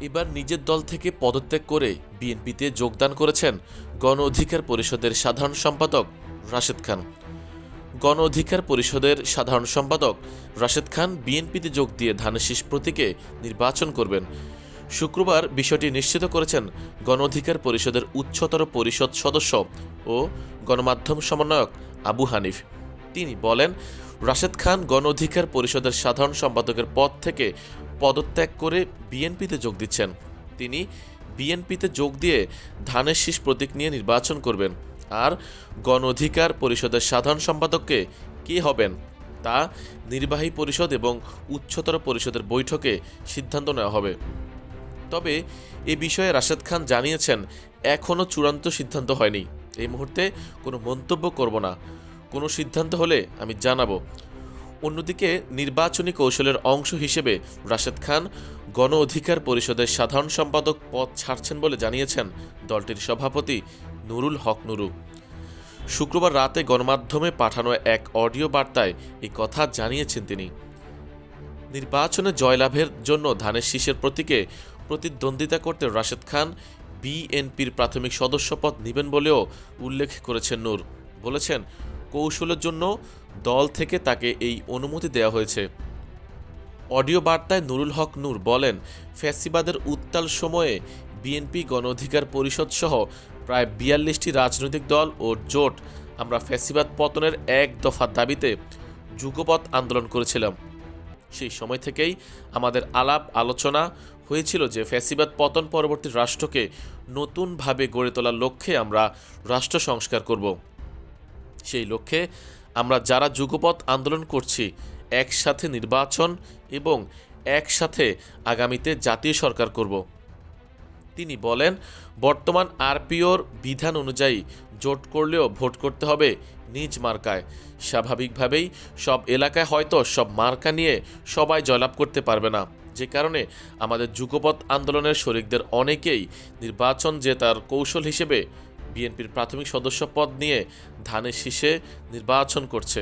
এইবার নিজের দল থেকে পদত্যাগ করে বিএনপিতে যোগদান করেছেন গণ অধিকার পরিষদের সাধারণ সম্পাদক রাশেদ খান। গণ অধিকার পরিষদের সাধারণ সম্পাদক রাশেদ খান বিএনপিতে যোগ দিয়ে ধানের শীষ প্রতীকে নির্বাচন করবেন। শুক্রবার বিষয়টি নিশ্চিত করেছেন গণ অধিকার পরিষদের উচ্চতর পরিষদ সদস্য ও গণমাধ্যম সমন্বয়ক আবু হানিফ। তিনি বলেন, রাশেদ খান গণ অধিকার পরিষদের সাধারণ সম্পাদকের পদ থেকে পদত্যাগ করে বিএনপিতে যোগ দিচ্ছেন। তিনি বিএনপিতে যোগ দিয়ে ধানের শীষ প্রতীক নিয়ে নির্বাচন করবেন। আর গণ অধিকার পরিষদের সাধারণ সম্পাদককে কে হবেন তা নির্বাহী পরিষদ এবং উচ্চতর পরিষদের বৈঠকে সিদ্ধান্ত নেওয়া হবে। তবে এ বিষয়ে রাশেদ খান জানিয়েছেন, এখনও চূড়ান্ত সিদ্ধান্ত হয়নি। এই মুহূর্তে কোনো মন্তব্য করব না, কোনো সিদ্ধান্ত হলে আমি জানাবো। অন্যদিকে নির্বাচনী কৌশলের অংশ হিসেবে রাশেদ খান গণ অধিকার পরিষদের সাধারণ সম্পাদক পদ ছাড়ছেন বলে জানিয়েছেন দলটির সভাপতি নুরুল হক নুরু। শুক্রবার রাতে গণমাধ্যমে পাঠানো এক অডিও বার্তায় এই কথা জানিয়েছেন তিনি। নির্বাচনে জয়লাভের জন্য ধানের শীষের প্রতীকে প্রতিদ্বন্দ্বিতা করতে রাশেদ খান বিএনপির প্রাথমিক সদস্যপদ নেবেন বলেও উল্লেখ করেছেন নূর। বলেছেন, কৌশলের জন্য দল থেকে তাকে এই অনুমতি দেওয়া হয়েছে। অডিও বার্তায় নুরুল হক নূর বলেন, ফ্যাসিবাদের উত্তাল সময়ে বিএনপি গণ অধিকার পরিষদ সহ প্রায় ৪২টি রাজনৈতিক দল ও জোট আমরা ফ্যাসিবাদ পতনের এক দফা দাবিতে যুগপৎ আন্দোলন করেছিলাম। সেই সময় থেকেই আমাদের আলাপ আলোচনা হয়েছিল যে ফ্যাসিবাদ পতন পরবর্তী রাষ্ট্রকে নতুনভাবে গড়ে তোলার লক্ষ্যে আমরা রাষ্ট্র সংস্কার করব। সেই লক্ষ্যে আমরা যারা যুগপৎ আন্দোলন করছি, একসাথে নির্বাচন এবং একসাথে আগামীতে জাতীয় সরকার করব। তিনি বলেন, বর্তমান আরপিওর বিধান অনুযায়ী জোট করলেও ভোট করতে হবে নিজ মার্কায়। স্বাভাবিকভাবেই সব এলাকায় হয়তো সব মার্কা নিয়ে সবাই জয়লাভ করতে পারবে না, যে কারণে আমাদের যুগপৎ আন্দোলনের শরিকদের অনেকেই নির্বাচন জেতার কৌশল হিসেবে বিএনপির প্রাথমিক সদস্য পদ নিয়ে ধানের শীষে নির্বাচন করছে।